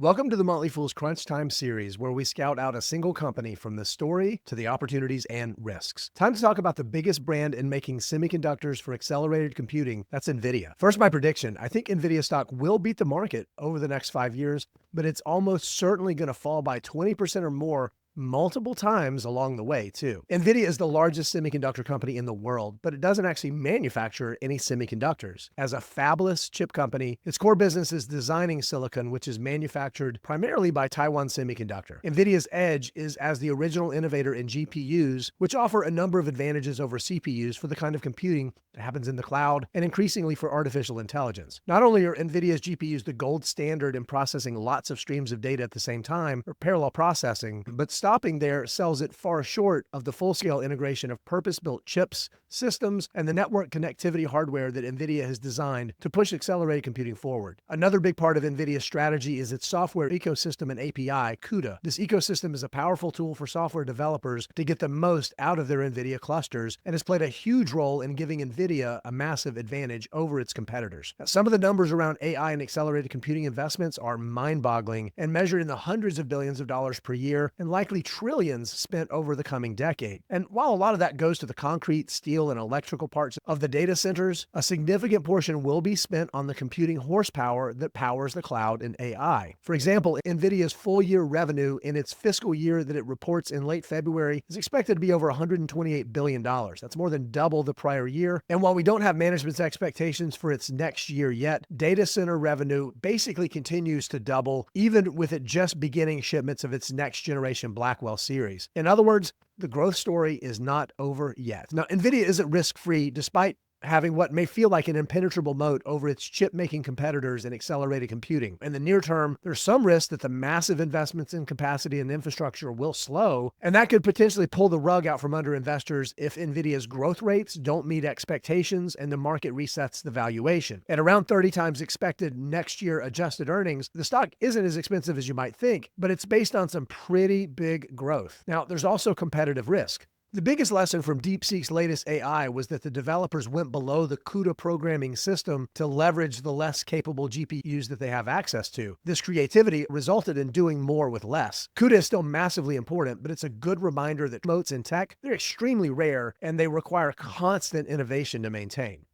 Welcome to the Motley Fool's Crunch Time series, where we scout out a single company from the story to the opportunities and risks. Time to talk about the biggest brand in making semiconductors for accelerated computing. That's Nvidia. First, my prediction. I think Nvidia stock will beat the market over the next 5 years, but it's almost certainly going to fall by 20% or more multiple times along the way, too. Nvidia is the largest semiconductor company in the world, but it doesn't actually manufacture any semiconductors. As a fabless chip company, its core business is designing silicon, which is manufactured primarily by Taiwan Semiconductor. Nvidia's edge is as the original innovator in GPUs, which offer a number of advantages over CPUs for the kind of computing that happens in the cloud and increasingly for artificial intelligence. Not only are Nvidia's GPUs the gold standard in processing lots of streams of data at the same time, or parallel processing, but stopping there sells it far short of the full-scale integration of purpose-built chips, systems, and the network connectivity hardware that Nvidia has designed to push accelerated computing forward. Another big part of Nvidia's strategy is its software ecosystem and API, CUDA. This ecosystem is a powerful tool for software developers to get the most out of their Nvidia clusters and has played a huge role in giving Nvidia a massive advantage over its competitors. Now, some of the numbers around AI and accelerated computing investments are mind-boggling and measured in the hundreds of billions of dollars per year and likely trillions spent over the coming decade. And while a lot of that goes to the concrete, steel, and electrical parts of the data centers, a significant portion will be spent on the computing horsepower that powers the cloud and AI. For example, Nvidia's full-year revenue in its fiscal year that it reports in late February is expected to be over $128 billion. That's more than double the prior year. And while we don't have management's expectations for its next year yet, data center revenue basically continues to double, even with it just beginning shipments of its next generation Blackwell series. In other words, the growth story is not over yet. Now, Nvidia isn't risk-free despite having what may feel like an impenetrable moat over its chip-making competitors in accelerated computing. In the near term, there's some risk that the massive investments in capacity and infrastructure will slow, and that could potentially pull the rug out from under investors if Nvidia's growth rates don't meet expectations and the market resets the valuation. At around 30 times expected next year adjusted earnings, the stock isn't as expensive as you might think, but it's based on some pretty big growth. Now, there's also competitive risk. The biggest lesson from DeepSeek's latest AI was that the developers went below the CUDA programming system to leverage the less capable GPUs that they have access to. This creativity resulted in doing more with less. CUDA is still massively important, but it's a good reminder that moats in tech, they're extremely rare and they require constant innovation to maintain.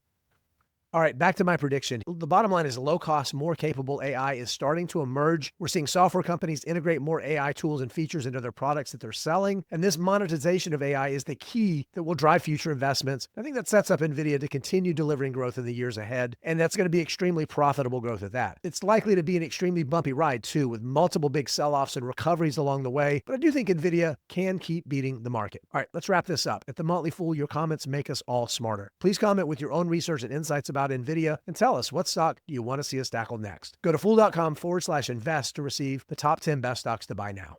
All right, back to my prediction. The bottom line is low-cost, more capable AI is starting to emerge. We're seeing software companies integrate more AI tools and features into their products that they're selling. And this monetization of AI is the key that will drive future investments. I think that sets up Nvidia to continue delivering growth in the years ahead. And that's going to be extremely profitable growth at that. It's likely to be an extremely bumpy ride, too, with multiple big sell-offs and recoveries along the way. But I do think Nvidia can keep beating the market. All right, let's wrap this up. At the Motley Fool, your comments make us all smarter. Please comment with your own research and insights about Nvidia and tell us what stock do you want to see us tackle next. Go to fool.com/invest to receive the top 10 best stocks to buy now.